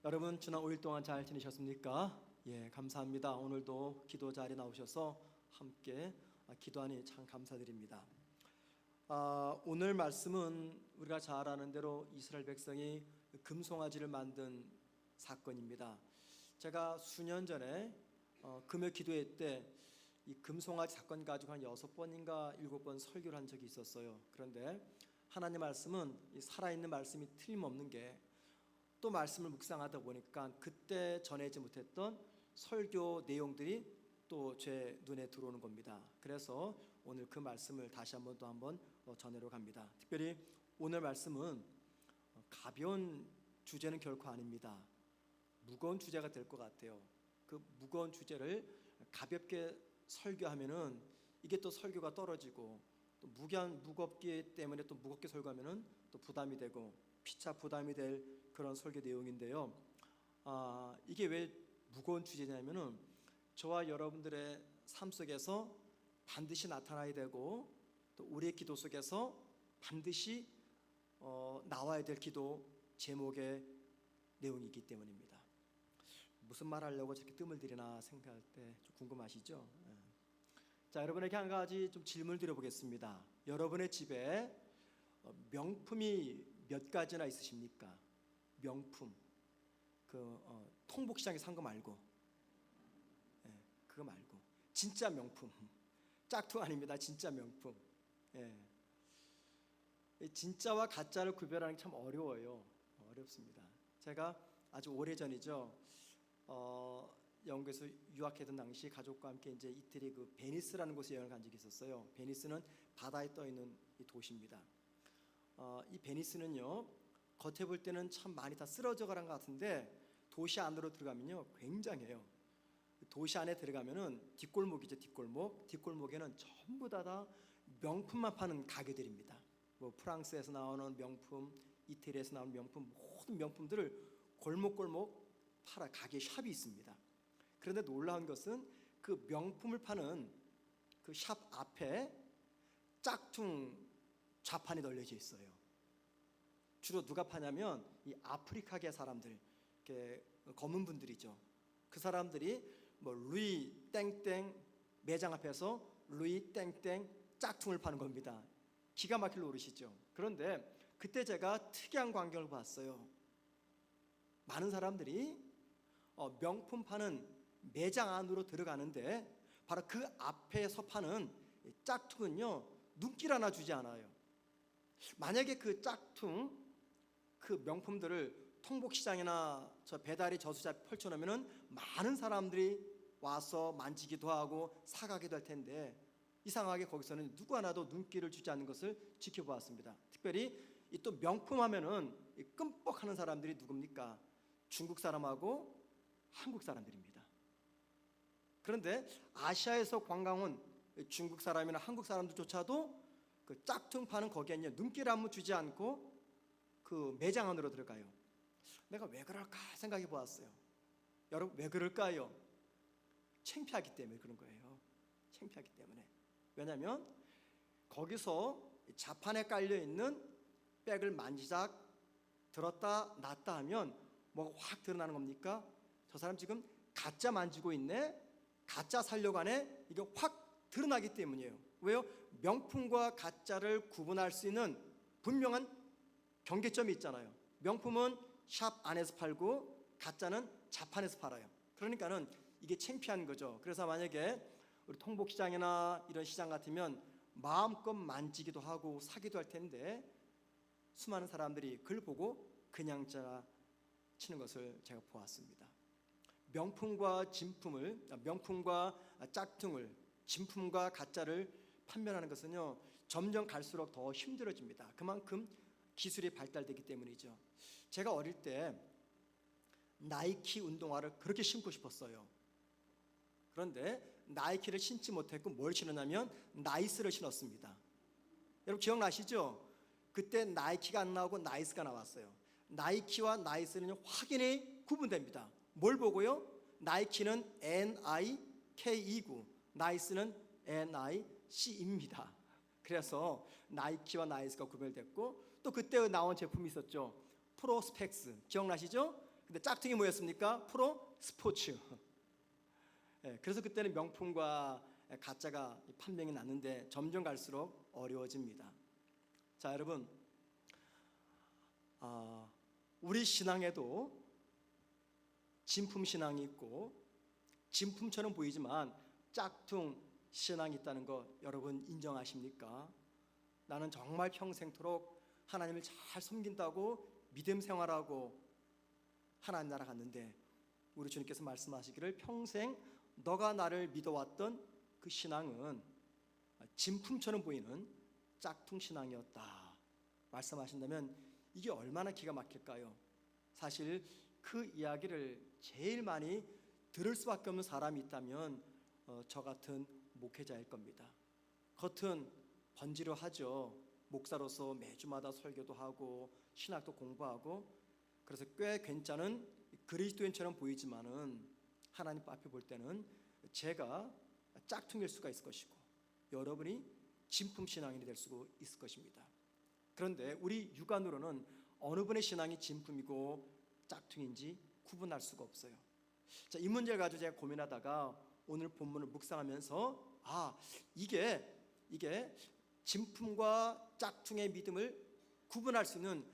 여러분 지난 5일 동안 잘 지내셨습니까? 예, 감사합니다. 오늘도 기도 자리에 나오셔서 함께 기도하니 참 감사드립니다. 오늘 말씀은 우리가 잘 아는 대로 이스라엘 백성이 금송아지를 만든 사건입니다. 제가 수년 전에 금요 기도회 때 이 금송아지 사건 가지고 한 6번인가 7번 설교를 한 적이 있었어요. 그런데 하나님 말씀은 이 살아있는 말씀이 틀림없는 게 또 말씀을 묵상하다 보니까 그때 전하지 못했던 설교 내용들이 또 제 눈에 들어오는 겁니다. 그래서 오늘 그 말씀을 다시 한번 전하러 갑니다. 특별히 오늘 말씀은 가벼운 주제는 결코 아닙니다. 무거운 주제가 될 것 같아요. 그 무거운 주제를 가볍게 설교하면은 이게 또 설교가 떨어지고, 또 무겁기 때문에 또 무겁게 설교하면은 또 부담이 되고 피차 부담이 될 그런 설교 내용인데요. 이게 왜 무거운 주제냐면은 저와 여러분들의 삶 속에서 반드시 나타나야 되고, 또 우리의 기도 속에서 반드시 나와야 될 기도 제목의 내용이기 때문입니다. 무슨 말 하려고 저렇게 뜸을 들이나 생각할 때 좀 궁금하시죠? 자, 여러분에게 한 가지 좀 질문을 드려보겠습니다. 여러분의 집에 명품이 몇 가지나 있으십니까? 명품, 통복시장에 산 거 말고, 그거 말고 진짜 명품, 짝퉁 아닙니다. 진짜 명품. 진짜와 가짜를 구별하는 게 참 어려워요. 어렵습니다. 제가 아주 오래전이죠, 영국에서 유학했던 당시 가족과 함께 이제 이태리 그 베니스라는 곳에 여행을 간 적이 있었어요. 베니스는 바다에 떠 있는 이 도시입니다. 이 베니스는요, 겉에 볼 때는 참 많이 다 쓰러져 가는 것 같은데 도시 안으로 들어가면요 굉장해요. 도시 안에 들어가면은 뒷골목이죠. 뒷골목에는 전부 다 명품만 파는 가게들입니다. 뭐 프랑스에서 나오는 명품, 이태리에서 나오는 명품, 모든 명품들을 골목골목 팔아 가게 샵이 있습니다. 그런데 놀라운 것은 그 명품을 파는 그 샵 앞에 짝퉁 좌판이 널려져 있어요. 주로 누가 파냐면 이 아프리카계 사람들, 이렇게 검은 분들이죠. 그 사람들이 뭐 루이 땡땡 매장 앞에서 루이 땡땡 짝퉁을 파는 겁니다. 기가 막힐 노릇이죠. 그런데 그때 제가 특이한 광경을 봤어요. 많은 사람들이 명품 파는 매장 안으로 들어가는데 바로 그 앞에서 파는 짝퉁은요 눈길 하나 주지 않아요. 만약에 그 짝퉁, 그 명품들을 통복시장이나 저 배달의 저수지에 펼쳐놓으면 많은 사람들이 와서 만지기도 하고 사가기도 할 텐데, 이상하게 거기서는 누구 하나도 눈길을 주지 않는 것을 지켜보았습니다. 특별히 이 또 명품 하면은 끔뻑하는 사람들이 누굽니까? 중국 사람하고 한국 사람들입니다. 그런데 아시아에서 관광 온 중국 사람이나 한국 사람들조차도 그 짝퉁 파는 거기에 눈길 한번 주지 않고 그 매장 안으로 들어가요. 내가 왜 그럴까 생각해 보았어요. 여러분 왜 그럴까요? 창피하기 때문에 그런 거예요. 창피하기 때문에. 왜냐하면 거기서 자판에 깔려있는 백을 만지작 들었다 놨다 하면 뭐가 확 드러나는 겁니까? 저 사람 지금 가짜 만지고 있네, 가짜 살려고 하네, 이게 확 드러나기 때문이에요. 왜요? 명품과 가짜를 구분할 수 있는 분명한 경계점이 있잖아요. 명품은 샵 안에서 팔고 가짜는 자판에서 팔아요. 그러니까는 이게 창피한 거죠. 그래서 만약에 우리 통복시장이나 이런 시장 같으면 마음껏 만지기도 하고 사기도 할 텐데 수많은 사람들이 그걸 보고 그냥 치는 것을 제가 보았습니다. 명품과 짝퉁을, 진품과 가짜를 판별하는 것은요 점점 갈수록 더 힘들어집니다. 그만큼 기술이 발달되기 때문이죠. 제가 어릴 때 나이키 운동화를 그렇게 신고 싶었어요. 그런데 나이키를 신지 못했고 뭘 신었냐면 나이스를 신었습니다. 여러분 기억나시죠? 그때 나이키가 안 나오고 나이스가 나왔어요. 나이키와 나이스는 확연히 구분됩니다. 뭘 보고요? 나이키는 NIKE고 나이스는 NIC입니다. 그래서 나이키와 나이스가 구별됐고, 또 그때 나온 제품이 있었죠. 프로스펙스 기억나시죠? 근데 짝퉁이 뭐였습니까? 프로 스포츠. 예, 그래서 그때는 명품과 가짜가 판명이 났는데 점점 갈수록 어려워집니다. 자, 여러분, 우리 신앙에도 진품 신앙이 있고 진품처럼 보이지만 짝퉁 신앙이 있다는 거 여러분 인정하십니까? 나는 정말 평생토록 하나님을 잘 섬긴다고 믿음 생활하고 하나님 나라 갔는데 우리 주님께서 말씀하시기를 평생 너가 나를 믿어왔던 그 신앙은 진품처럼 보이는 짝퉁 신앙이었다 말씀하신다면 이게 얼마나 기가 막힐까요? 사실 그 이야기를 제일 많이 들을 수밖에 없는 사람이 있다면 저 같은 목회자일 겁니다. 겉은 번지르하죠. 목사로서 매주마다 설교도 하고 신학도 공부하고 그래서 꽤 괜찮은 그리스도인처럼 보이지만은 하나님 앞에 볼 때는 제가 짝퉁일 수가 있을 것이고 여러분이 진품 신앙인이 될 수 있을 것입니다. 그런데 우리 육안으로는 어느 분의 신앙이 진품이고 짝퉁인지 구분할 수가 없어요. 자, 이 문제를 가지고 제가 고민하다가 오늘 본문을 묵상하면서 이게 진품과 짝퉁의 믿음을 구분할 수 있는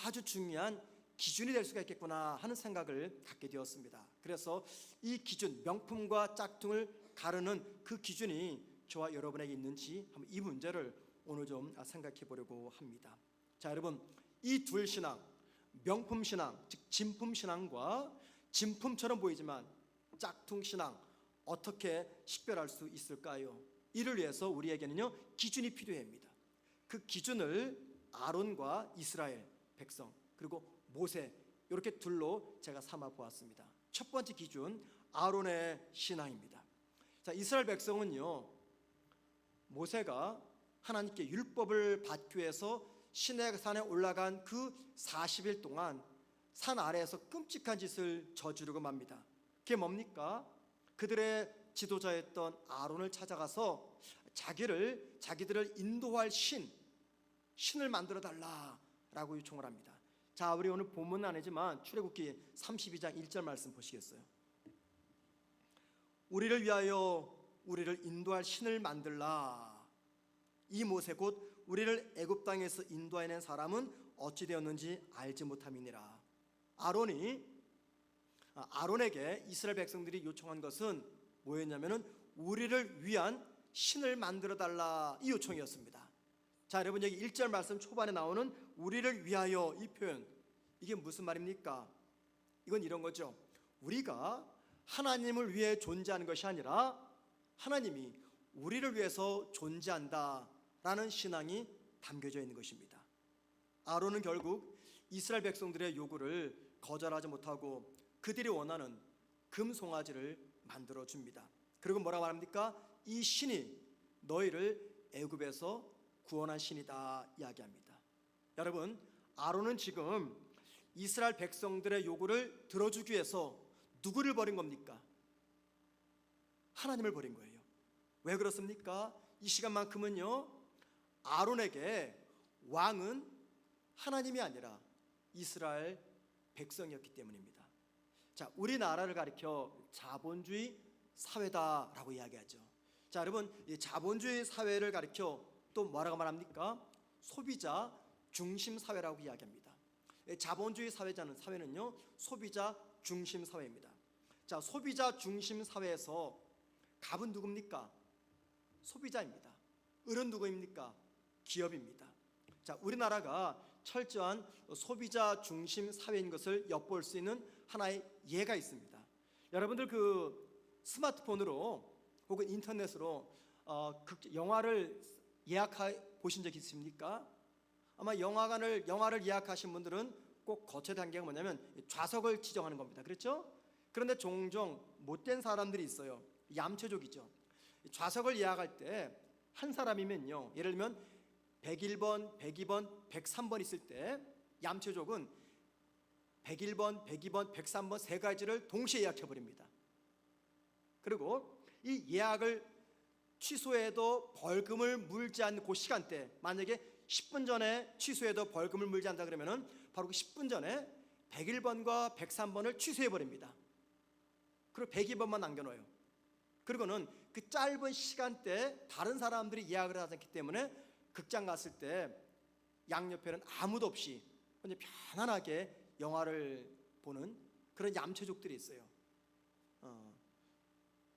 아주 중요한 기준이 될 수가 있겠구나 하는 생각을 갖게 되었습니다. 그래서 이 기준, 명품과 짝퉁을 가르는 그 기준이 저와 여러분에게 있는지 한번 이 문제를 오늘 좀 생각해 보려고 합니다. 자, 여러분, 이 둘 신앙, 명품 신앙, 즉 진품 신앙과 진품처럼 보이지만 짝퉁 신앙 어떻게 식별할 수 있을까요? 이를 위해서 우리에게는요 기준이 필요합니다. 그 기준을 아론과 이스라엘 백성 그리고 모세 이렇게 둘로 제가 삼아 보았습니다. 첫 번째 기준 아론의 신앙입니다. 자, 이스라엘 백성은요 모세가 하나님께 율법을 받기 위해서 시내산에 올라간 그 40일 동안 산 아래에서 끔찍한 짓을 저지르고 맙니다. 그게 뭡니까? 그들의 지도자였던 아론을 찾아가서 자기들을 인도할 신을 만들어 달라라고 요청을 합니다. 자, 우리 오늘 본문은 아니지만 출애굽기 32장 1절 말씀 보시겠어요? 우리를 위하여 우리를 인도할 신을 만들라. 이 모세 곧 우리를 애굽 땅에서 인도해낸 사람은 어찌 되었는지 알지 못함이니라. 아론에게 이스라엘 백성들이 요청한 것은 뭐였냐면은 우리를 위한 신을 만들어 달라 이 요청이었습니다. 자, 여러분 여기 1절 말씀 초반에 나오는 우리를 위하여 이 표현 이게 무슨 말입니까? 이건 이런 거죠. 우리가 하나님을 위해 존재하는 것이 아니라 하나님이 우리를 위해서 존재한다라는 신앙이 담겨져 있는 것입니다. 아론은 결국 이스라엘 백성들의 요구를 거절하지 못하고 그들이 원하는 금송아지를 만들어 줍니다. 그리고 뭐라고 말합니까? 이 신이 너희를 애굽에서 구원한 신이다 이야기합니다. 여러분, 아론은 지금 이스라엘 백성들의 요구를 들어주기 위해서 누구를 버린 겁니까? 하나님을 버린 거예요. 왜 그렇습니까? 이 시간만큼은요 아론에게 왕은 하나님이 아니라 이스라엘 백성이었기 때문입니다. 자, 우리나라를 가리켜 자본주의 사회다라고 이야기하죠. 자, 여러분, 이 자본주의 사회를 가리켜 또 뭐라고 말합니까? 소비자 중심 사회라고 이야기합니다. 자본주의 사회는요 소비자 중심 사회입니다. 자, 소비자 중심 사회에서 갑은 누굽니까? 소비자입니다. 을은 누구입니까? 기업입니다. 자, 우리나라가 철저한 소비자 중심 사회인 것을 엿볼 수 있는 하나의 예가 있습니다. 여러분들 그 스마트폰으로 혹은 인터넷으로 영화를 예약해 보신 적 있습니까? 아마 영화를 예약하신 분들은 꼭 거쳐야 될 단계가 뭐냐면 좌석을 지정하는 겁니다. 그렇죠? 그런데 종종 못된 사람들이 있어요. 얌체족이죠. 좌석을 예약할 때 한 사람이면요 예를 들면 101번, 102번, 103번 있을 때 얌체족은 101번, 102번, 103번 세 가지를 동시에 예약해 버립니다. 그리고 이 예약을 취소해도 벌금을 물지 않는 그 시간대, 만약에 10분 전에 취소해도 벌금을 물지 않는다 그러면은 바로 그 10분 전에 101번과 103번을 취소해 버립니다. 그리고 102번만 남겨놓아요. 그리고는 그 짧은 시간대에 다른 사람들이 예약을 하지 않기 때문에 극장 갔을 때 양옆에는 아무도 없이 그냥 편안하게 영화를 보는 그런 얌체족들이 있어요.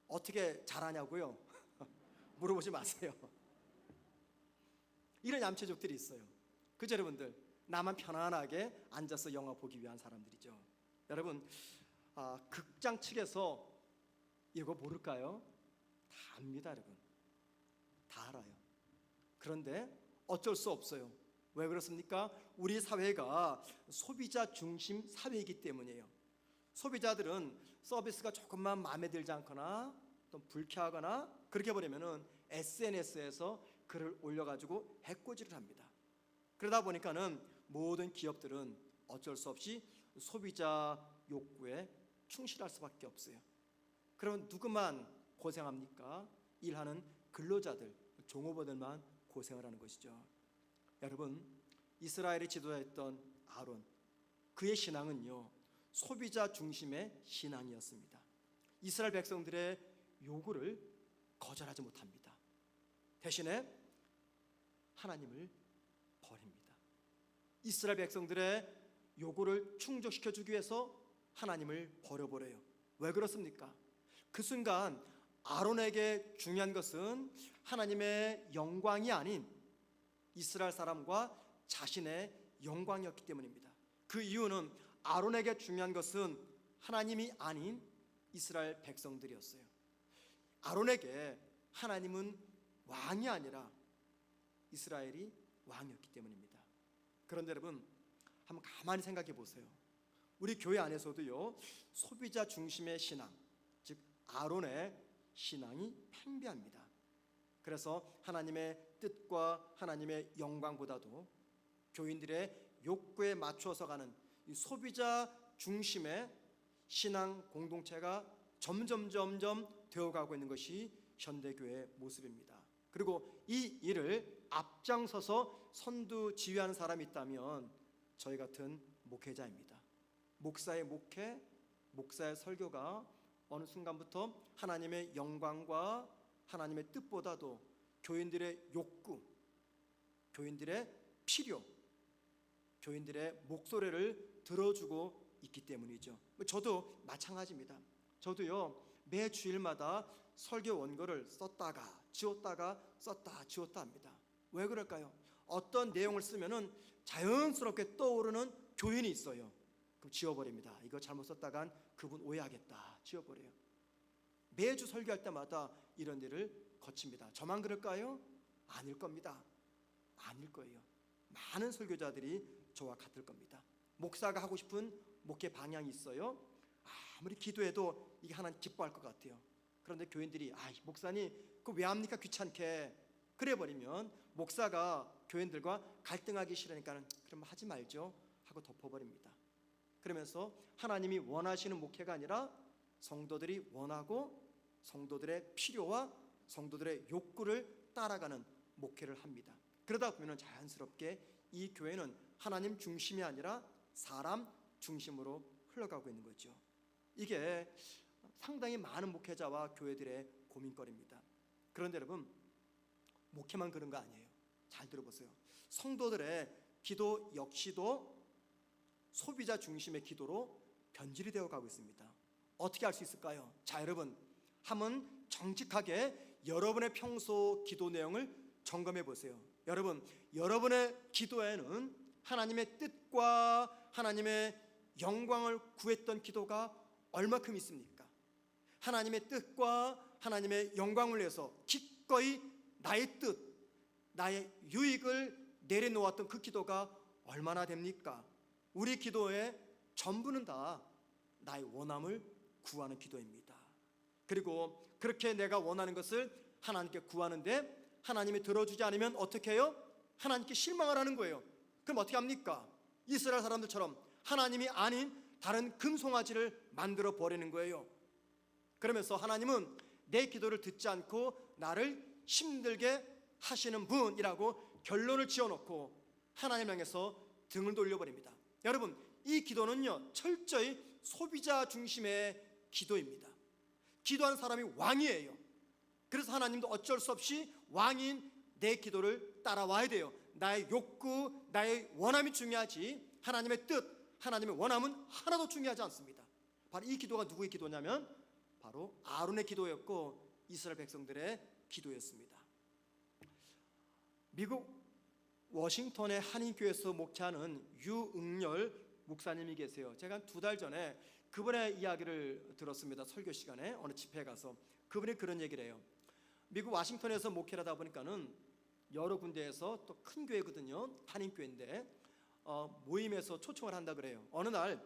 어떻게 잘하냐고요? 물어보지 마세요. 이런 얌체족들이 있어요. 그죠 여러분들? 나만 편안하게 앉아서 영화 보기 위한 사람들이죠. 여러분, 극장 측에서 이거 모를까요? 다 압니다, 여러분. 다 알아요. 그런데 어쩔 수 없어요. 왜 그렇습니까? 우리 사회가 소비자 중심 사회이기 때문이에요. 소비자들은 서비스가 조금만 마음에 들지 않거나 또 불쾌하거나 그렇게 버리면은 SNS에서 글을 올려가지고 해코지를 합니다. 그러다 보니까는 모든 기업들은 어쩔 수 없이 소비자 욕구에 충실할 수밖에 없어요. 그럼 누구만 고생합니까? 일하는 근로자들, 종업원들만 고생을 하는 것이죠. 여러분, 이스라엘의 지도자였던 아론, 그의 신앙은요 소비자 중심의 신앙이었습니다. 이스라엘 백성들의 요구를 거절하지 못합니다. 대신에 하나님을 버립니다. 이스라엘 백성들의 요구를 충족시켜주기 위해서 하나님을 버려버려요. 왜 그렇습니까? 그 순간 아론에게 중요한 것은 하나님의 영광이 아닌 이스라엘 사람과 자신의 영광이었기 때문입니다. 그 이유는 아론에게 중요한 것은 하나님이 아닌 이스라엘 백성들이었어요. 아론에게 하나님은 왕이 아니라 이스라엘이 왕이었기 때문입니다. 그런데 여러분, 한번 가만히 생각해 보세요. 우리 교회 안에서도요 소비자 중심의 신앙, 즉 아론의 신앙이 팽배합니다. 그래서 하나님의 뜻과 하나님의 영광보다도 교인들의 욕구에 맞추어서 가는 이 소비자 중심의 신앙 공동체가 점점 되어가고 있는 것이 현대교회의 모습입니다. 그리고 이 일을 앞장서서 선두 지휘하는 사람이 있다면 저희 같은 목회자입니다. 목사의 목회, 목사의 설교가 어느 순간부터 하나님의 영광과 하나님의 뜻보다도 교인들의 욕구, 교인들의 필요, 교인들의 목소리를 들어주고 있기 때문이죠. 저도 마찬가지입니다. 저도요 매 주일마다 설교 원고를 썼다가 지웠다가 썼다 지웠다 합니다. 왜 그럴까요? 어떤 내용을 쓰면은 자연스럽게 떠오르는 교인이 있어요. 그럼 지워버립니다. 이거 잘못 썼다간 그분 오해하겠다. 지워버려요. 매주 설교할 때마다 이런 일을 거칩니다. 저만 그럴까요? 아닐 겁니다. 아닐 거예요. 많은 설교자들이 저와 같을 겁니다. 목사가 하고 싶은 목회 방향이 있어요. 아무리 기도해도 이게 하나님 기뻐할 것 같아요. 그런데 교인들이 목사님 그거 왜 합니까? 귀찮게. 그래 버리면 목사가 교인들과 갈등하기 싫으니까는 그럼 하지 말죠 하고 덮어버립니다. 그러면서 하나님이 원하시는 목회가 아니라 성도들이 원하고 성도들의 필요와 성도들의 욕구를 따라가는 목회를 합니다. 그러다 보면 자연스럽게 이 교회는 하나님 중심이 아니라 사람 중심으로 흘러가고 있는 거죠. 이게 상당히 많은 목회자와 교회들의 고민거리입니다. 그런데 여러분, 목회만 그런 거 아니에요. 잘 들어보세요. 성도들의 기도 역시도 소비자 중심의 기도로 변질이 되어 가고 있습니다. 어떻게 할 수 있을까요? 자, 여러분, 한번 정직하게 여러분의 평소 기도 내용을 점검해 보세요. 여러분의 기도에는 하나님의 뜻과 하나님의 영광을 구했던 기도가 얼마큼 있습니까? 하나님의 뜻과 하나님의 영광을 위해서 기꺼이 나의 뜻, 나의 유익을 내려놓았던 그 기도가 얼마나 됩니까? 우리 기도의 전부는 다 나의 원함을 구하는 기도입니다. 그리고 그렇게 내가 원하는 것을 하나님께 구하는데 하나님이 들어주지 않으면 어떻게 해요? 하나님께 실망을 하는 거예요. 그럼 어떻게 합니까? 이스라엘 사람들처럼 하나님이 아닌 다른 금송아지를 만들어 버리는 거예요. 그러면서 하나님은 내 기도를 듣지 않고 나를 힘들게 하시는 분이라고 결론을 지어놓고 하나님 향해서 등을 돌려버립니다. 여러분, 이 기도는요 철저히 소비자 중심의 기도입니다. 기도하는 사람이 왕이에요. 그래서 하나님도 어쩔 수 없이 왕인 내 기도를 따라와야 돼요. 나의 욕구, 나의 원함이 중요하지 하나님의 뜻, 하나님의 원함은 하나도 중요하지 않습니다. 바로 이 기도가 누구의 기도냐면 바로 아론의 기도였고 이스라엘 백성들의 기도였습니다. 미국 워싱턴의 한인교회에서 목회하는 유응열 목사님이 계세요. 제가 한 2달 전에 그분의 이야기를 들었습니다. 설교 시간에 어느 집회에 가서 그분이 그런 얘기를 해요. 미국 워싱턴에서 목회를 하다 보니까는 여러 군데에서 또 큰 교회거든요. 한인교회인데 모임에서 초청을 한다 그래요. 어느 날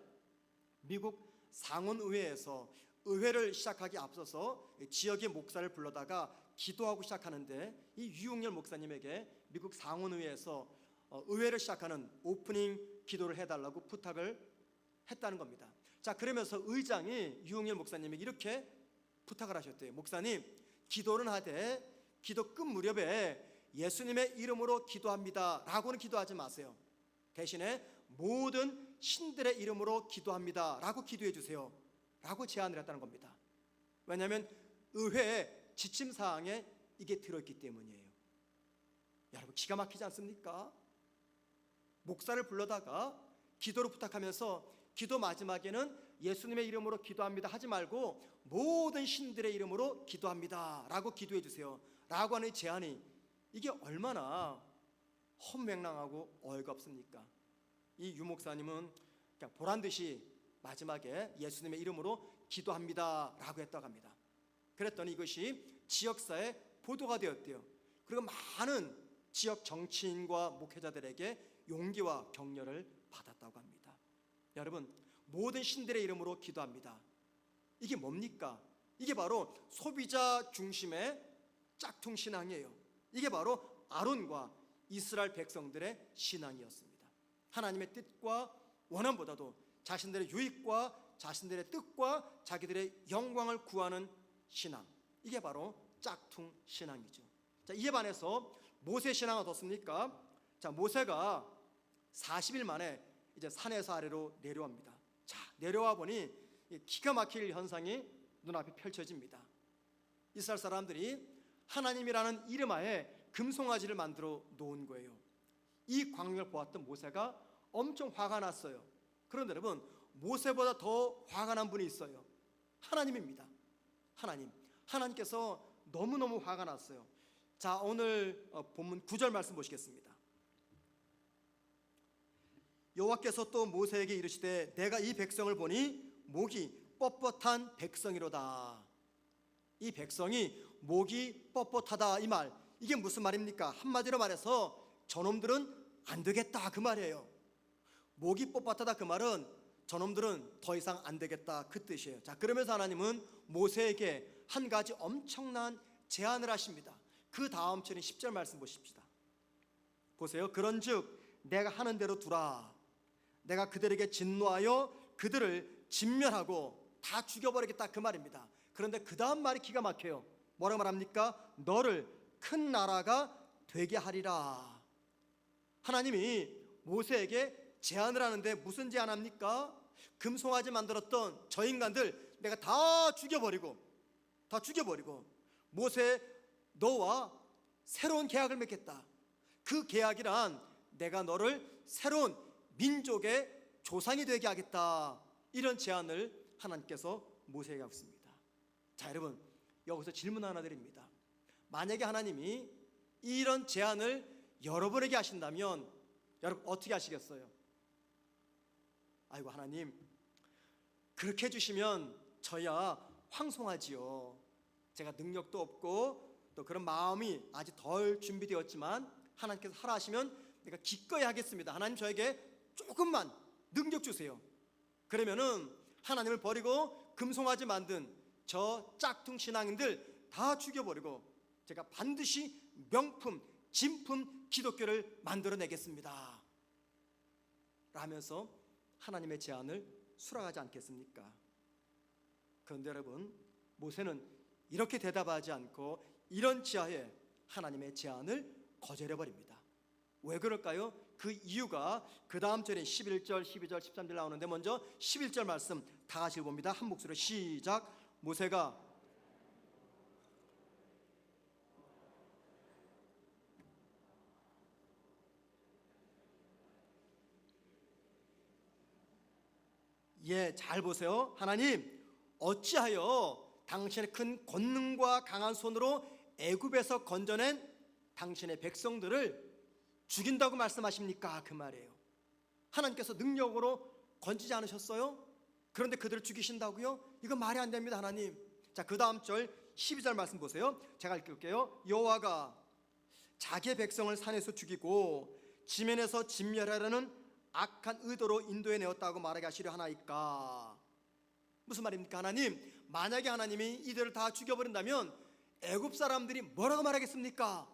미국 상원의회에서 의회를 시작하기 앞서서 지역의 목사를 불러다가 기도하고 시작하는데 이 유응열 목사님에게 미국 상원의회에서 의회를 시작하는 오프닝 기도를 해달라고 부탁을 했다는 겁니다. 자, 그러면서 의장이 유응열 목사님에게 이렇게 부탁을 하셨대요. 목사님, 기도는 하되 기도 끝 무렵에 예수님의 이름으로 기도합니다 라고는 기도하지 마세요. 대신에 모든 신들의 이름으로 기도합니다 라고 기도해 주세요 라고 제안을 했다는 겁니다. 왜냐하면 의회의 지침사항에 이게 들어있기 때문이에요. 여러분 기가 막히지 않습니까? 목사를 불러다가 기도를 부탁하면서 기도 마지막에는 예수님의 이름으로 기도합니다 하지 말고 모든 신들의 이름으로 기도합니다 라고 기도해 주세요 라고 하는 제안이 이게 얼마나 헛맹랑하고 어이가 없습니까? 이 유 목사님은 그냥 보란듯이 마지막에 예수님의 이름으로 기도합니다 라고 했다고 합니다. 그랬더니 이것이 지역사에 보도가 되었대요. 그리고 많은 지역 정치인과 목회자들에게 용기와 격려를 받았다고 합니다. 여러분, 모든 신들의 이름으로 기도합니다. 이게 뭡니까? 이게 바로 소비자 중심의 짝퉁 신앙이에요. 이게 바로 아론과 이스라엘 백성들의 신앙이었습니다. 하나님의 뜻과 원함보다도 자신들의 유익과 자신들의 뜻과 자기들의 영광을 구하는 신앙, 이게 바로 짝퉁 신앙이죠. 자, 이에 반해서 모세 신앙은 어떻습니까? 자, 모세가 40일 만에 이제 산에서 아래로 내려옵니다. 자, 내려와 보니 기가 막힐 현상이 눈앞에 펼쳐집니다. 이스라엘 사람들이 하나님이라는 이름 하에 금송아지를 만들어 놓은 거예요. 이 광경을 보았던 모세가 엄청 화가 났어요. 그런데 여러분, 모세보다 더 화가 난 분이 있어요. 하나님입니다. 하나님께서 너무너무 화가 났어요. 자, 오늘 본문 9절 말씀 보시겠습니다. 여호와께서 또 모세에게 이르시되 내가 이 백성을 보니 목이 뻣뻣한 백성이로다. 이 백성이 목이 뻣뻣하다, 이 말, 이게 무슨 말입니까? 한마디로 말해서 저놈들은 안 되겠다 그 말이에요. 목이 뻣뻣하다 그 말은 저놈들은 더 이상 안 되겠다 그 뜻이에요. 자, 그러면서 하나님은 모세에게 한 가지 엄청난 제안을 하십니다. 그 다음 절인 10절 말씀 보십시다. 보세요. 그런즉 내가 하는 대로 두라. 내가 그들에게 진노하여 그들을 진멸하고 다 죽여버리겠다 그 말입니다. 그런데 그 다음 말이 기가 막혀요. 뭐라고 말합니까? 너를 큰 나라가 되게 하리라. 하나님이 모세에게 제안을 하는데 무슨 제안합니까? 금송아지 만들었던 저 인간들 내가 다 죽여버리고 모세, 너와 새로운 계약을 맺겠다. 그 계약이란 내가 너를 새로운 민족의 조상이 되게 하겠다. 이런 제안을 하나님께서 모세에게 하셨습니다. 자, 여러분, 여기서 질문 하나 드립니다. 만약에 하나님이 이런 제안을 여러분에게 하신다면 여러분 어떻게 하시겠어요? 아이고, 하나님, 그렇게 해주시면 저야 황송하지요. 제가 능력도 없고 또 그런 마음이 아직 덜 준비되었지만 하나님께서 하라 하시면 내가 기꺼이 하겠습니다. 하나님, 저에게 조금만 능력 주세요. 그러면은 하나님을 버리고 금송아지 만든 저 짝퉁 신앙인들 다 죽여버리고 제가 반드시 명품, 진품 기독교를 만들어내겠습니다 라면서 하나님의 제안을 수락하지 않겠습니까? 그런데 여러분, 모세는 이렇게 대답하지 않고 이런 지하에 하나님의 제안을 거절해버립니다. 왜 그럴까요? 그 이유가 그 다음 절에 11절, 12절, 13절 나오는데 먼저 11절 말씀 다 같이 봅니다. 한 목소리로 시작. 모세가 잘 보세요. 하나님, 어찌하여 당신의 큰 권능과 강한 손으로 애굽에서 건져낸 당신의 백성들을 죽인다고 말씀하십니까? 그 말이에요. 하나님께서 능력으로 건지지 않으셨어요? 그런데 그들을 죽이신다고요? 이건 말이 안 됩니다, 하나님. 자, 그 다음 절 12절 말씀 보세요. 제가 읽을게요. 여호와가 자기의 백성을 산에서 죽이고 지면에서 진멸하려는 악한 의도로 인도해 내었다고 말하게 하시려 하나이까? 무슨 말입니까? 하나님, 만약에 하나님이 이들을 다 죽여버린다면 애굽 사람들이 뭐라고 말하겠습니까?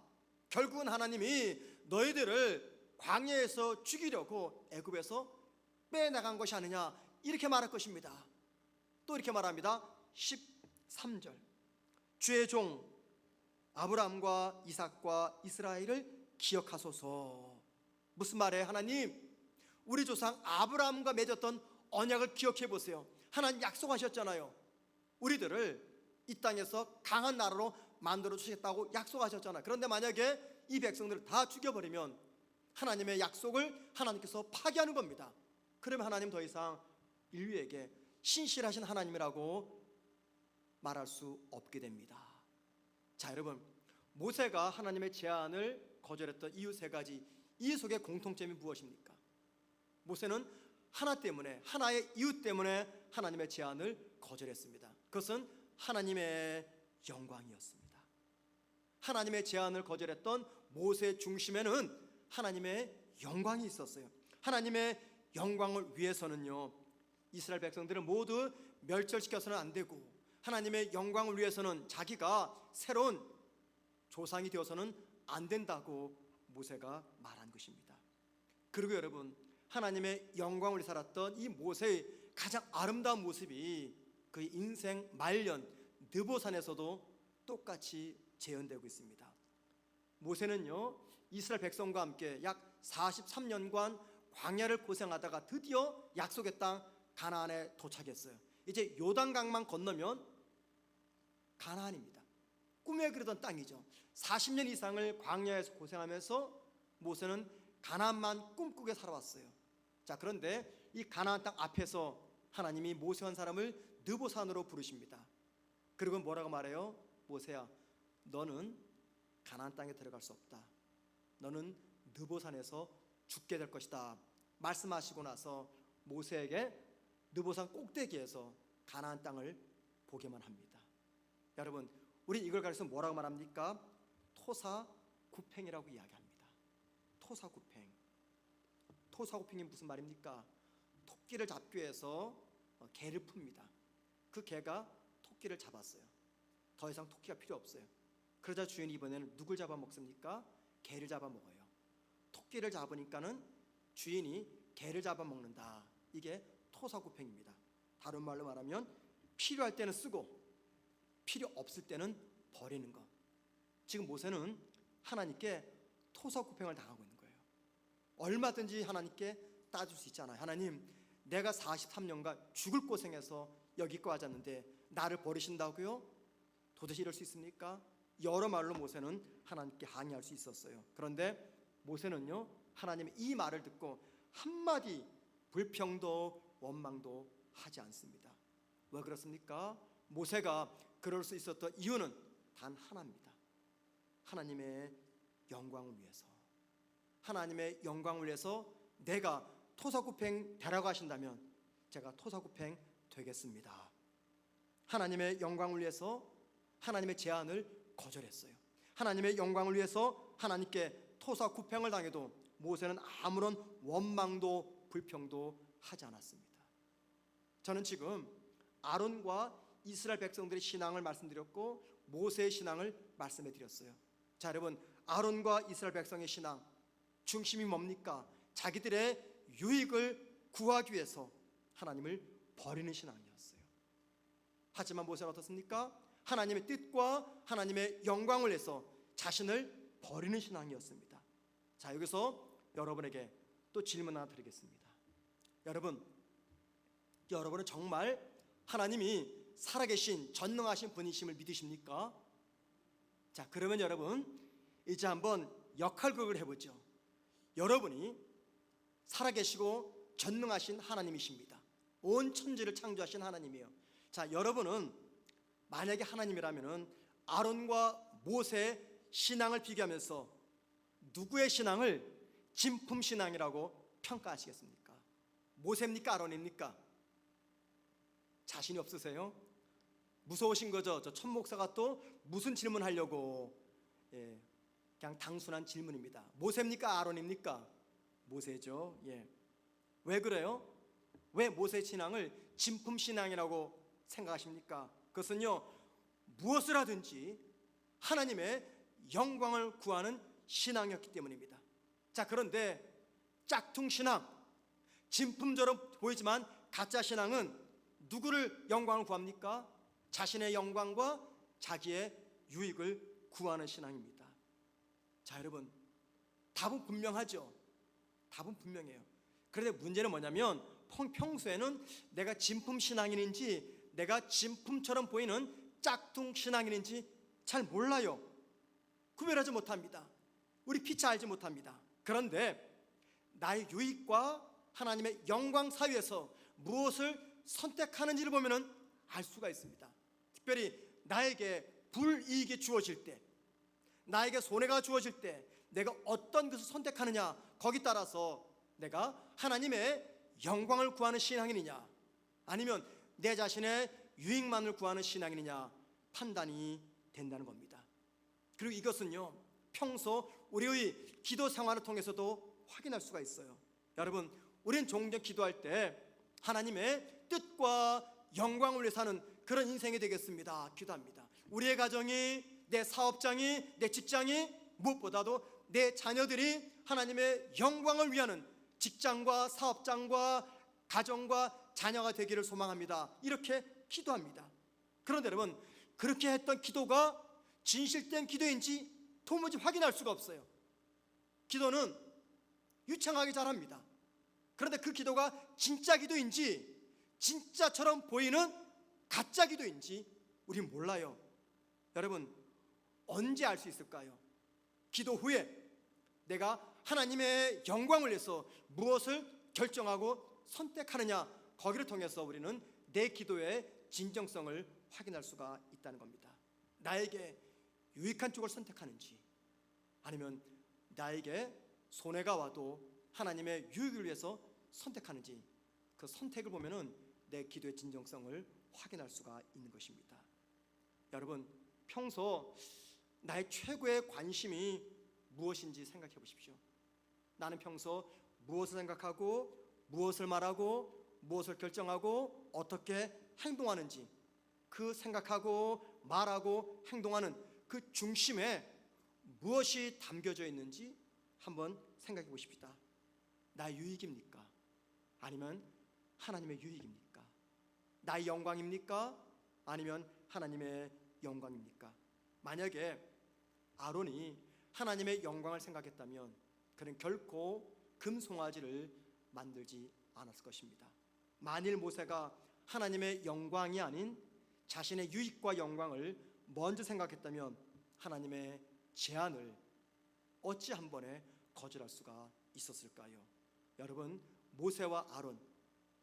결국은 하나님이 너희들을 광야에서 죽이려고 애굽에서 빼나간 것이 아니냐, 이렇게 말할 것입니다. 또 이렇게 말합니다. 13절 주의 종 아브라함과 이삭과 이스라엘을 기억하소서. 무슨 말이에요? 하나님, 우리 조상 아브라함과 맺었던 언약을 기억해 보세요. 하나님 약속하셨잖아요. 우리들을 이 땅에서 강한 나라로 만들어 주시겠다고 약속하셨잖아요. 그런데 만약에 이 백성들을 다 죽여버리면 하나님의 약속을 하나님께서 파기하는 겁니다. 그러면 하나님 더 이상 인류에게 신실하신 하나님이라고 말할 수 없게 됩니다. 자, 여러분, 모세가 하나님의 제안을 거절했던 이유 세 가지, 이 속에 공통점이 무엇입니까? 모세는 하나 때문에, 하나의 이유 때문에 하나님의 제안을 거절했습니다. 그것은 하나님의 영광이었습니다. 하나님의 제안을 거절했던 모세 중심에는 하나님의 영광이 있었어요. 하나님의 영광을 위해서는요, 이스라엘 백성들을 모두 멸절시켜서는 안 되고, 하나님의 영광을 위해서는 자기가 새로운 조상이 되어서는 안 된다고 모세가 말한 것입니다. 그리고 여러분, 하나님의 영광을 위해 살았던 이 모세의 가장 아름다운 모습이 그 인생 말년 느보산에서도 똑같이 재현되고 있습니다. 모세는요, 이스라엘 백성과 함께 약 43년간 광야를 고생하다가 드디어 약속의 땅 가나안에 도착했어요. 이제 요단강만 건너면 가나안입니다. 꿈에 그리던 땅이죠. 40년 이상을 광야에서 고생하면서 모세는 가나안만 꿈꾸게 살아왔어요. 자, 그런데 이 가나안 땅 앞에서 하나님이 모세 한 사람을 느보산으로 부르십니다. 그리고 뭐라고 말해요? 모세야, 너는 가나안 땅에 들어갈 수 없다. 너는 느보산에서 죽게 될 것이다. 말씀하시고 나서 모세에게 느보산 꼭대기에서 가나안 땅을 보게만 합니다. 여러분, 우리 이걸 가리켜서 뭐라고 말합니까? 토사구팽이라고 이야기합니다. 토사구팽. 토사구팽이 무슨 말입니까? 토끼를 잡기 위해서 개를 풉니다. 그 개가 토끼를 잡았어요. 더 이상 토끼가 필요 없어요. 그러자 주인이 이번에는 누굴 잡아먹습니까? 개를 잡아먹어요. 토끼를 잡으니까는 주인이 개를 잡아먹는다. 이게 토사구팽입니다. 다른 말로 말하면 필요할 때는 쓰고 필요 없을 때는 버리는 것. 지금 모세는 하나님께 토사구팽을 당하고 있는 거예요. 얼마든지 하나님께 따질 수 있잖아요. 하나님, 내가 43년간 죽을 고생해서 여기까지 왔는데 나를 버리신다고요? 도대체 이럴 수 있습니까? 여러 말로 모세는 하나님께 항의할 수 있었어요. 그런데 모세는요, 하나님의 이 말을 듣고 한마디 불평도 원망도 하지 않습니다. 왜 그렇습니까? 모세가 그럴 수 있었던 이유는 단 하나입니다. 하나님의 영광을 위해서. 하나님의 영광을 위해서 내가 토사구팽 되라고 하신다면 제가 토사구팽 되겠습니다. 하나님의 영광을 위해서 하나님의 제안을 거절했어요. 하나님의 영광을 위해서 하나님께 토사구팽을 당해도 모세는 아무런 원망도 불평도 하지 않았습니다. 저는 지금 아론과 이스라엘 백성들의 신앙을 말씀드렸고 모세의 신앙을 말씀해 드렸어요. 자, 여러분, 아론과 이스라엘 백성의 신앙 중심이 뭡니까? 자기들의 유익을 구하기 위해서 하나님을 버리는 신앙이었어요. 하지만 모세는 어떻습니까? 하나님의 뜻과 하나님의 영광을 위해서 자신을 버리는 신앙이었습니다. 자, 여기서 여러분에게 또 질문 하나 드리겠습니다. 여러분은 정말 하나님이 살아계신 전능하신 분이심을 믿으십니까? 자, 그러면 여러분 이제 한번 역할극을 해보죠. 여러분이 살아계시고 전능하신 하나님이십니다. 온 천지를 창조하신 하나님이에요. 자, 여러분은 만약에 하나님이라면 아론과 모세의 신앙을 비교하면서 누구의 신앙을 진품 신앙이라고 평가하시겠습니까? 모세입니까? 아론입니까? 자신이 없으세요? 무서우신 거죠? 저 천목사가 또 무슨 질문하려고. 그냥 단순한 질문입니다. 모세입니까? 아론입니까? 모세죠. 왜 그래요? 왜 모세 신앙을 진품 신앙이라고 생각하십니까? 그것은요, 무엇을 하든지 하나님의 영광을 구하는 신앙이었기 때문입니다. 자, 그런데 짝퉁 신앙, 진품처럼 보이지만 가짜 신앙은 누구를 영광을 구합니까? 자신의 영광과 자기의 유익을 구하는 신앙입니다. 자, 여러분, 답은 분명하죠. 답은 분명해요. 그런데 문제는 뭐냐면 평소에는 내가 진품 신앙인인지 내가 진품처럼 보이는 짝퉁 신앙인인지 잘 몰라요. 구별하지 못합니다. 우리 피차 알지 못합니다. 그런데 나의 유익과 하나님의 영광 사이에서 무엇을 선택하는지를 보면은 알 수가 있습니다. 특별히 나에게 불이익이 주어질 때, 나에게 손해가 주어질 때 내가 어떤 것을 선택하느냐, 거기 따라서 내가 하나님의 영광을 구하는 신앙인이냐 아니면 내 자신의 유익만을 구하는 신앙인이냐 판단이 된다는 겁니다. 그리고 이것은요, 평소 우리의 기도 생활을 통해서도 확인할 수가 있어요. 여러분, 우리는 종종 기도할 때 하나님의 뜻과 영광을 위해 사는 그런 인생이 되겠습니다. 기도합니다. 우리의 가정이, 내 사업장이, 내 직장이, 무엇보다도 내 자녀들이 하나님의 영광을 위하는 직장과 사업장과 가정과 자녀가 되기를 소망합니다. 이렇게 기도합니다. 그런데 여러분, 그렇게 했던 기도가 진실된 기도인지 도무지 확인할 수가 없어요. 기도는 유창하게 잘합니다. 그런데 그 기도가 진짜 기도인지 진짜처럼 보이는 가짜 기도인지 우린 몰라요. 여러분, 언제 알 수 있을까요? 기도 후에 내가 하나님의 영광을 위해서 무엇을 결정하고 선택하느냐, 거기를 통해서 우리는 내 기도의 진정성을 확인할 수가 있다는 겁니다. 나에게 유익한 쪽을 선택하는지 아니면 나에게 손해가 와도 하나님의 유익을 위해서 선택하는지, 그 선택을 보면은 내 기도의 진정성을 확인할 수가 있는 것입니다. 여러분, 평소 나의 최고의 관심이 무엇인지 생각해 보십시오. 나는 평소 무엇을 생각하고 무엇을 말하고 무엇을 결정하고 어떻게 행동하는지, 그 생각하고 말하고 행동하는 그 중심에 무엇이 담겨져 있는지 한번 생각해 보십시다. 나의 유익입니까? 아니면 하나님의 유익입니까? 나의 영광입니까? 아니면 하나님의 영광입니까? 만약에 아론이 하나님의 영광을 생각했다면 그는 결코 금송아지를 만들지 않았을 것입니다. 만일 모세가 하나님의 영광이 아닌 자신의 유익과 영광을 먼저 생각했다면 하나님의 제안을 어찌 한 번에 거절할 수가 있었을까요? 여러분, 모세와 아론,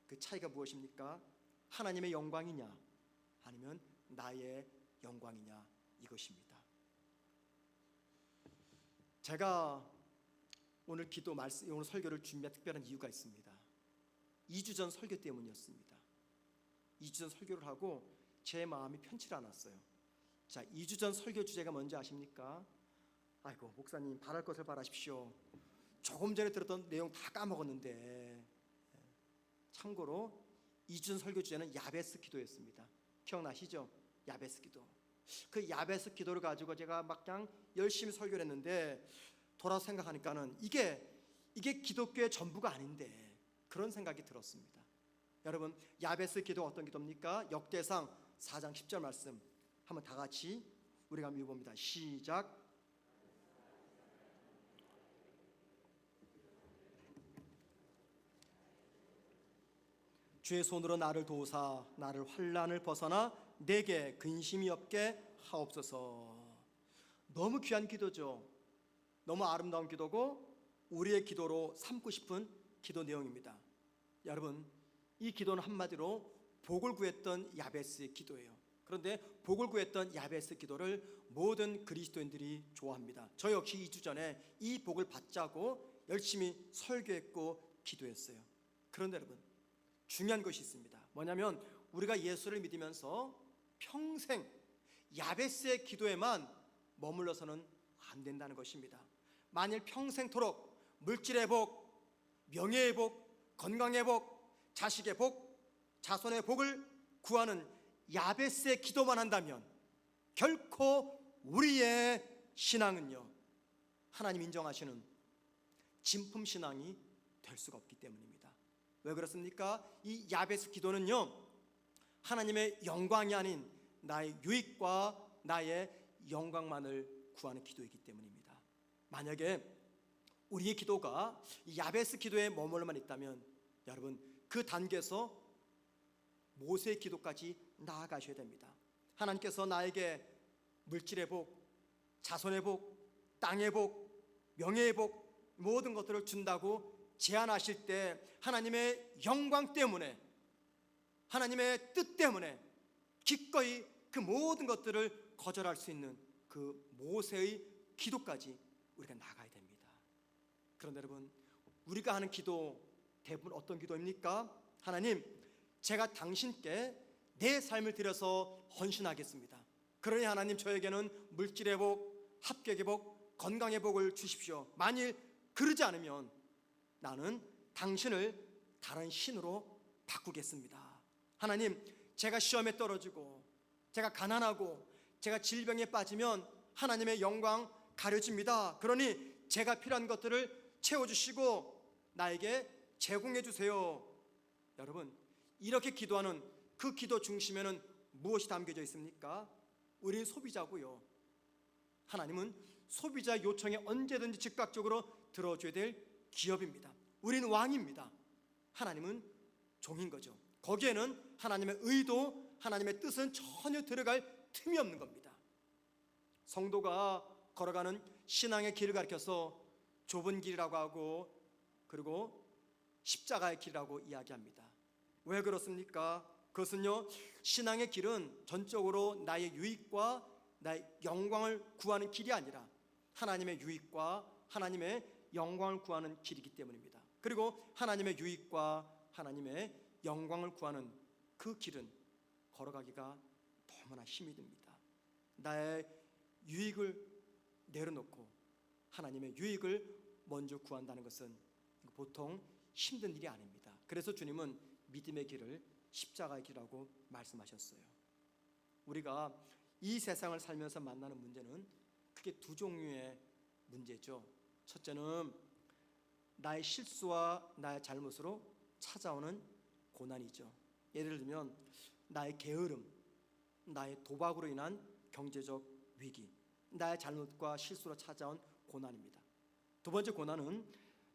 그 차이가 무엇입니까? 하나님의 영광이냐 아니면 나의 영광이냐, 이것입니다. 제가 오늘 기도 말씀, 오늘 설교를 준비한 특별한 이유가 있습니다. 2주 전 설교 때문이었습니다. 2주 전 설교를 하고 제 마음이 편치 않았어요. 자, 2주 전 설교 주제가 뭔지 아십니까? 아이고, 목사님, 바랄 것을 바라십시오. 조금 전에 들었던 내용 다 까먹었는데. 참고로 2주 전 설교 주제는 야베스 기도였습니다. 기억나시죠? 야베스 기도. 그 야베스 기도를 가지고 제가 막 그냥 열심히 설교를 했는데 돌아서 생각하니까는 이게 기독교의 전부가 아닌데, 그런 생각이 들었습니다. 여러분, 야베스 기도가 어떤 기도입니까? 역대상 4장 10절 말씀 한번 다 같이 우리가 한번 읽어봅니다. 시작. 주의 손으로 나를 도우사 나를 환난을 벗어나 내게 근심이 없게 하옵소서. 너무 귀한 기도죠. 너무 아름다운 기도고 우리의 기도로 삼고 싶은 기도 내용입니다. 여러분, 이 기도는 한마디로 복을 구했던 야베스의 기도예요. 그런데 복을 구했던 야베스 기도를 모든 그리스도인들이 좋아합니다. 저 역시 2주 전에 이 복을 받자고 열심히 설교했고 기도했어요. 그런데 여러분, 중요한 것이 있습니다. 뭐냐면 우리가 예수를 믿으면서 평생 야베스의 기도에만 머물러서는 안 된다는 것입니다. 만일 평생토록 물질의 복, 명예의 복, 건강의 복, 자식의 복, 자손의 복을 구하는 야베스의 기도만 한다면 결코 우리의 신앙은요, 하나님 인정하시는 진품 신앙이 될 수가 없기 때문입니다. 왜 그렇습니까? 이 야베스 기도는요, 하나님의 영광이 아닌 나의 유익과 나의 영광만을 구하는 기도이기 때문입니다. 만약에 우리의 기도가 이 야베스 기도에 머물러만 있다면 여러분, 그 단계에서 모세의 기도까지 나아가셔야 됩니다. 하나님께서 나에게 물질의 복, 자손의 복, 땅의 복, 명예의 복, 모든 것들을 준다고 제안하실 때 하나님의 영광 때문에, 하나님의 뜻 때문에 기꺼이 그 모든 것들을 거절할 수 있는 그 모세의 기도까지 우리가 나가야 됩니다. 그런데 여러분, 우리가 하는 기도 대부분 어떤 기도입니까? 하나님, 제가 당신께 내 삶을 드려서 헌신하겠습니다. 그러니 하나님, 저에게는 물질의 복, 합격의 복, 건강의 복을 주십시오. 만일 그러지 않으면 나는 당신을 다른 신으로 바꾸겠습니다. 하나님, 제가 시험에 떨어지고 제가 가난하고 제가 질병에 빠지면 하나님의 영광 가려집니다. 그러니 제가 필요한 것들을 채워주시고 나에게 제공해 주세요. 여러분, 이렇게 기도하는 그 기도 중심에는 무엇이 담겨져 있습니까? 우리는 소비자고요, 하나님은 소비자 요청에 언제든지 즉각적으로 들어줘야 될 기업입니다. 우리는 왕입니다. 하나님은 종인 거죠. 거기에는 하나님의 의도, 하나님의 뜻은 전혀 들어갈 틈이 없는 겁니다. 성도가 걸어가는 신앙의 길을 가리켜서 좁은 길이라고 하고, 그리고 십자가의 길이라고 이야기합니다. 왜 그렇습니까? 그것은요, 신앙의 길은 전적으로 나의 유익과 나의 영광을 구하는 길이 아니라 하나님의 유익과 하나님의 영광을 구하는 길이기 때문입니다. 그리고 하나님의 유익과 하나님의 영광을 구하는 그 길은 걸어가기가 너무나 힘이 듭니다. 나의 유익을 내려놓고 하나님의 유익을 먼저 구한다는 것은 보통 힘든 일이 아닙니다. 그래서 주님은 믿음의 길을 십자가의 길이라고 말씀하셨어요. 우리가 이 세상을 살면서 만나는 문제는 크게 두 종류의 문제죠. 첫째는 나의 실수와 나의 잘못으로 찾아오는 고난이죠. 예를 들면 나의 게으름, 나의 도박으로 인한 경제적 위기, 나의 잘못과 실수로 찾아온 고난입니다. 두 번째 고난은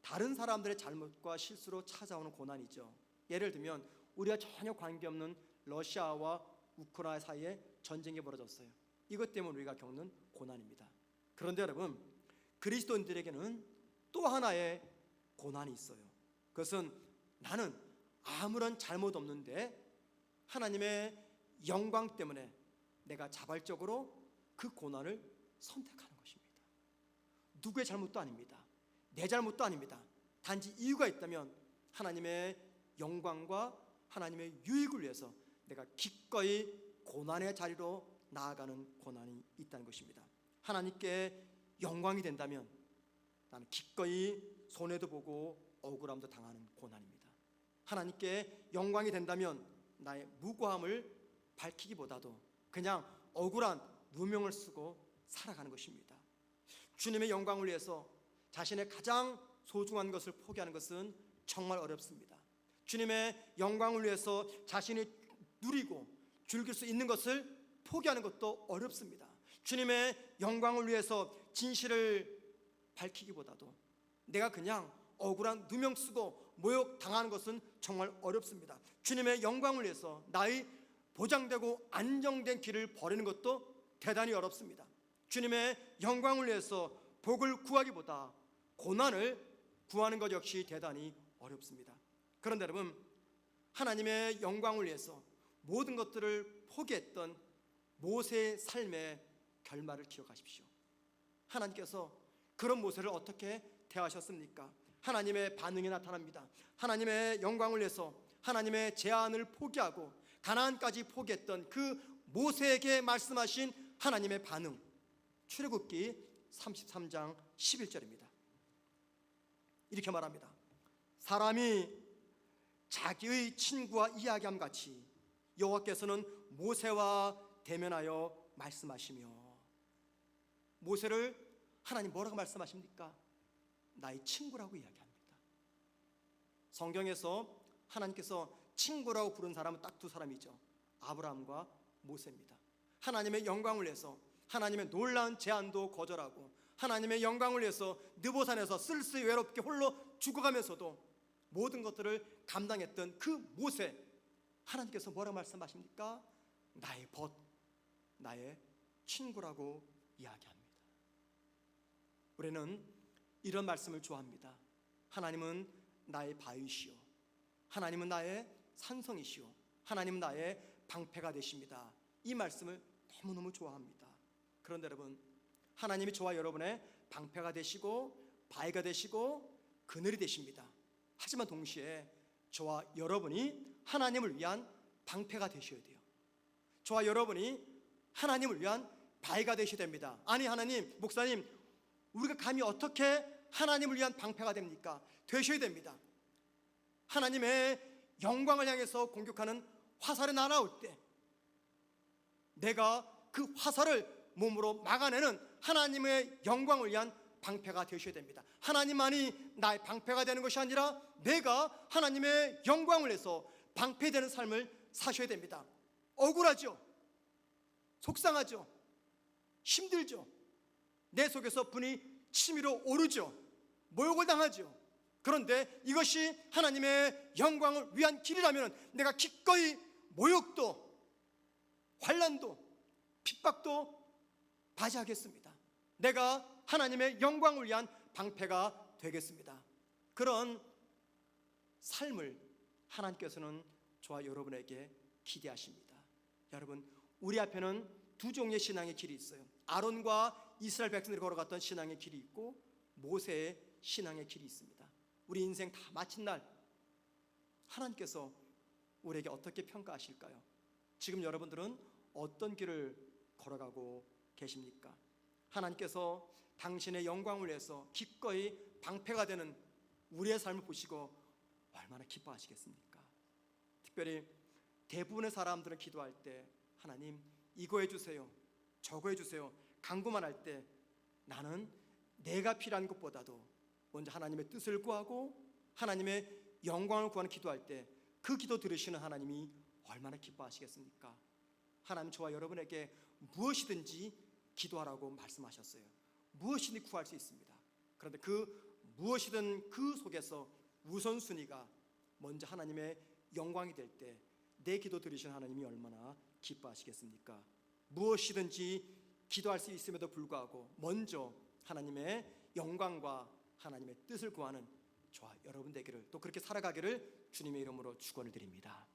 다른 사람들의 잘못과 실수로 찾아오는 고난이죠. 예를 들면 우리가 전혀 관계없는 러시아와 우크라이나 사이에 전쟁이 벌어졌어요. 이것 때문에 우리가 겪는 고난입니다. 그런데 여러분, 그리스도인들에게는 또 하나의 고난이 있어요. 그것은 나는 아무런 잘못 없는데 하나님의 영광 때문에 내가 자발적으로 그 고난을 선택하는 것입니다. 누구의 잘못도 아닙니다. 내 잘못도 아닙니다. 단지 이유가 있다면 하나님의 영광과 하나님의 유익을 위해서 내가 기꺼이 고난의 자리로 나아가는 고난이 있다는 것입니다. 하나님께 영광이 된다면 나는 기꺼이 손해도 보고 억울함도 당하는 고난입니다. 하나님께 영광이 된다면 나의 무고함을 밝히기보다도 그냥 억울한 누명을 쓰고 살아가는 것입니다. 주님의 영광을 위해서 자신의 가장 소중한 것을 포기하는 것은 정말 어렵습니다. 주님의 영광을 위해서 자신이 누리고 즐길 수 있는 것을 포기하는 것도 어렵습니다. 주님의 영광을 위해서 진실을 밝히기보다도 내가 그냥 억울한 누명 쓰고 모욕 당하는 것은 정말 어렵습니다. 주님의 영광을 위해서 나의 보장되고 안정된 길을 버리는 것도 대단히 어렵습니다. 주님의 영광을 위해서 복을 구하기보다 고난을 구하는 것 역시 대단히 어렵습니다. 그런데 여러분, 하나님의 영광을 위해서 모든 것들을 포기했던 모세의 삶의 결말을 기억하십시오. 하나님께서 그런 모세를 어떻게 대하셨습니까? 하나님의 반응이 나타납니다. 하나님의 영광을 위해서 하나님의 제안을 포기하고 가나안까지 포기했던 그 모세에게 말씀하신 하나님의 반응, 출애굽기 33장 11절입니다. 이렇게 말합니다. 사람이 자기의 친구와 이야기함 같이 여호와께서는 모세와 대면하여 말씀하시며, 모세를 하나님 뭐라고 말씀하십니까? 나의 친구라고 이야기합니다. 성경에서 하나님께서 친구라고 부른 사람은 딱 두 사람이죠. 아브라함과 모세입니다. 하나님의 영광을 위해서 하나님의 놀라운 제안도 거절하고 하나님의 영광을 위해서 느보산에서 쓸쓸히 외롭게 홀로 죽어가면서도 모든 것들을 감당했던 그 모세, 하나님께서 뭐라고 말씀하십니까? 나의 벗, 나의 친구라고 이야기합니다. 우리는 이런 말씀을 좋아합니다. 하나님은 나의 바위시오, 하나님은 나의 산성이시오, 하나님은 나의 방패가 되십니다. 이 말씀을 너무너무 좋아합니다. 그런데 여러분, 하나님이 저와 여러분의 방패가 되시고 바위가 되시고 그늘이 되십니다. 하지만 동시에 저와 여러분이 하나님을 위한 방패가 되셔야 돼요. 저와 여러분이 하나님을 위한 바위가 되셔야 됩니다. 아니 하나님, 목사님, 우리가 감히 어떻게 하나님을 위한 방패가 됩니까? 되셔야 됩니다. 하나님의 영광을 향해서 공격하는 화살이 날아올 때 내가 그 화살을 몸으로 막아내는 하나님의 영광을 위한 방패가 되셔야 됩니다. 하나님만이 나의 방패가 되는 것이 아니라 내가 하나님의 영광을 위해서 방패되는 삶을 사셔야 됩니다. 억울하죠? 속상하죠? 힘들죠? 내 속에서 분이 치밀어 오르죠? 모욕을 당하죠? 그런데 이것이 하나님의 영광을 위한 길이라면 내가 기꺼이 모욕도 환난도 핍박도 맞이하겠습니다. 내가 하나님의 영광을 위한 방패가 되겠습니다. 그런 삶을 하나님께서는 저와 여러분에게 기대하십니다. 여러분, 우리 앞에는 두 종류의 신앙의 길이 있어요. 아론과 이스라엘 백성들이 걸어갔던 신앙의 길이 있고 모세의 신앙의 길이 있습니다. 우리 인생 다 마친 날 하나님께서 우리에게 어떻게 평가하실까요? 지금 여러분들은 어떤 길을 걸어가고 계십니까? 하나님께서 당신의 영광을 위해서 기꺼이 방패가 되는 우리의 삶을 보시고 얼마나 기뻐하시겠습니까? 특별히 대부분의 사람들은 기도할 때 하나님 이거 해주세요, 저거 해주세요 간구만 할 때 나는 내가 필요한 것보다도 먼저 하나님의 뜻을 구하고 하나님의 영광을 구하는 기도할 때 그 기도 들으시는 하나님이 얼마나 기뻐하시겠습니까? 하나님 저와 여러분에게 무엇이든지 기도하라고 말씀하셨어요. 무엇이든지 구할 수 있습니다. 그런데 그 무엇이든 그 속에서 우선순위가 먼저 하나님의 영광이 될 때 내 기도 들으시는 하나님이 얼마나 기뻐하시겠습니까? 무엇이든지 기도할 수 있음에도 불구하고 먼저 하나님의 영광과 하나님의 뜻을 구하는 저와 여러분 되기를, 또 그렇게 살아가기를 주님의 이름으로 축원을 드립니다.